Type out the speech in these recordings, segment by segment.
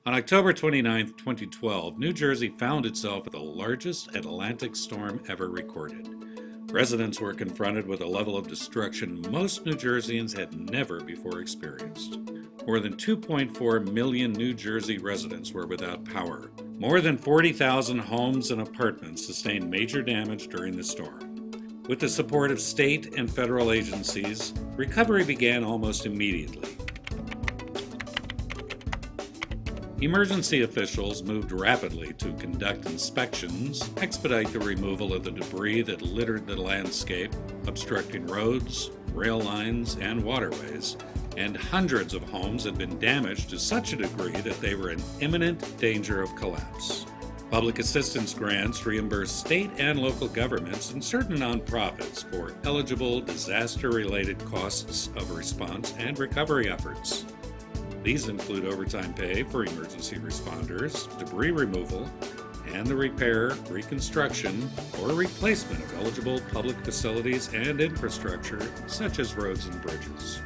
On October 29, 2012, New Jersey found itself with the largest Atlantic storm ever recorded. Residents were confronted with a level of destruction most New Jerseyans had never before experienced. More than 2.4 million New Jersey residents were without power. More than 40,000 homes and apartments sustained major damage during the storm. With the support of state and federal agencies, recovery began almost immediately. Emergency officials moved rapidly to conduct inspections, expedite the removal of the debris that littered the landscape, obstructing roads, rail lines, and waterways, and hundreds of homes had been damaged to such a degree that they were in imminent danger of collapse. Public assistance grants reimbursed state and local governments and certain nonprofits for eligible disaster-related costs of response and recovery efforts. These include overtime pay for emergency responders, debris removal, and the repair, reconstruction, or replacement of eligible public facilities and infrastructure, such as roads and bridges.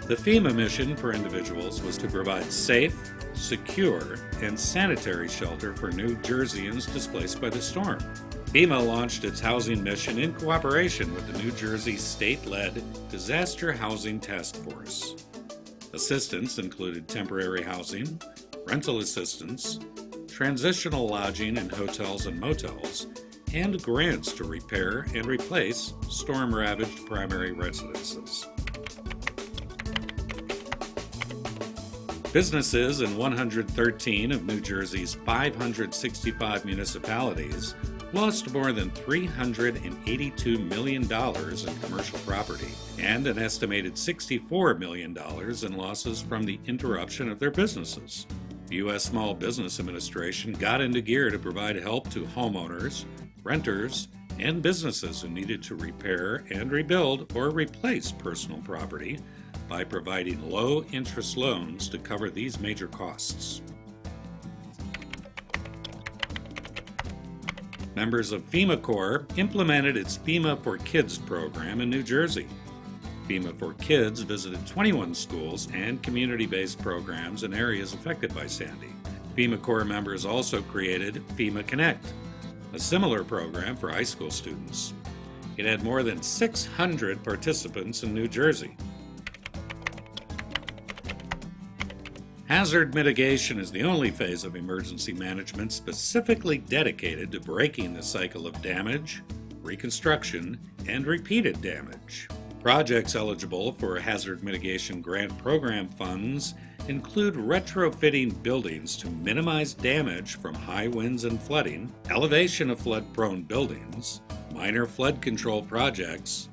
The FEMA mission for individuals was to provide safe, secure, and sanitary shelter for New Jerseyans displaced by the storm. FEMA launched its housing mission in cooperation with the New Jersey state-led Disaster Housing Task Force. Assistance included temporary housing, rental assistance, transitional lodging in hotels and motels, and grants to repair and replace storm-ravaged primary residences. Businesses in 113 of New Jersey's 565 municipalities lost more than $382 million in commercial property and an estimated $64 million in losses from the interruption of their businesses. The U.S. Small Business Administration got into gear to provide help to homeowners, renters, and businesses who needed to repair and rebuild or replace personal property by providing low-interest loans to cover these major costs. Members of FEMA Corps implemented its FEMA for Kids program in New Jersey. FEMA for Kids visited 21 schools and community-based programs in areas affected by Sandy. FEMA Corps members also created FEMA Connect, a similar program for high school students. It had more than 600 participants in New Jersey. Hazard mitigation is the only phase of emergency management specifically dedicated to breaking the cycle of damage, reconstruction, and repeated damage. Projects eligible for hazard mitigation grant program funds include retrofitting buildings to minimize damage from high winds and flooding, elevation of flood-prone buildings, minor flood control projects,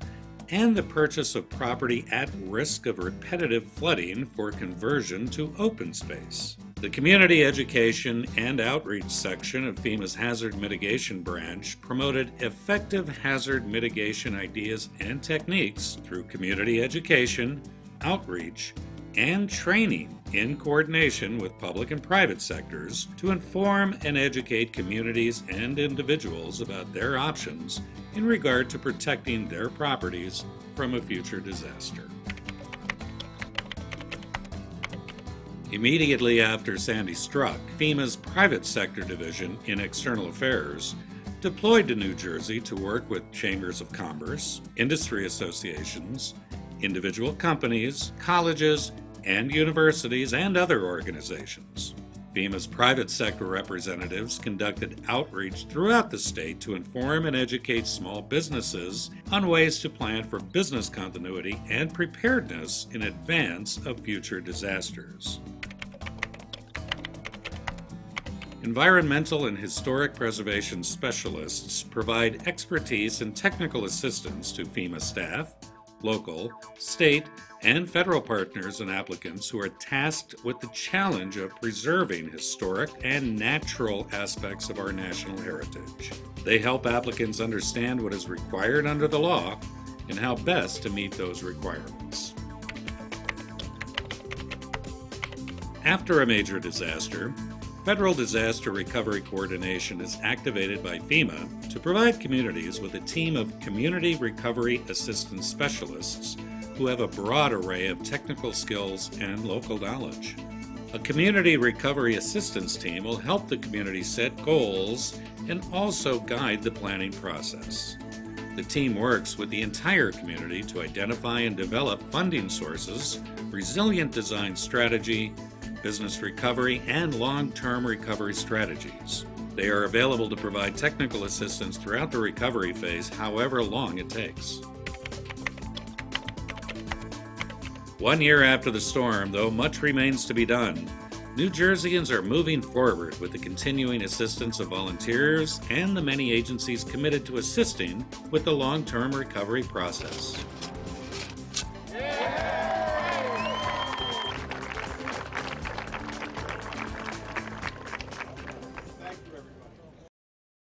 and the purchase of property at risk of repetitive flooding for conversion to open space. The Community Education and Outreach section of FEMA's Hazard Mitigation Branch promoted effective hazard mitigation ideas and techniques through community education, outreach, and training in coordination with public and private sectors to inform and educate communities and individuals about their options in regard to protecting their properties from a future disaster. Immediately after Sandy struck, FEMA's private sector division in External Affairs deployed to New Jersey to work with chambers of commerce, industry associations, individual companies, colleges, and universities and other organizations. FEMA's private sector representatives conducted outreach throughout the state to inform and educate small businesses on ways to plan for business continuity and preparedness in advance of future disasters. Environmental and historic preservation specialists provide expertise and technical assistance to FEMA staff, local, state, and federal partners and applicants who are tasked with the challenge of preserving historic and natural aspects of our national heritage. They help applicants understand what is required under the law and how best to meet those requirements. After a major disaster, Federal Disaster Recovery Coordination is activated by FEMA to provide communities with a team of community recovery assistance specialists who have a broad array of technical skills and local knowledge. A community recovery assistance team will help the community set goals and also guide the planning process. The team works with the entire community to identify and develop funding sources, resilient design strategy, business recovery, and long-term recovery strategies. They are available to provide technical assistance throughout the recovery phase, however long it takes. 1 year after the storm, though much remains to be done, New Jerseyans are moving forward with the continuing assistance of volunteers and the many agencies committed to assisting with the long-term recovery process.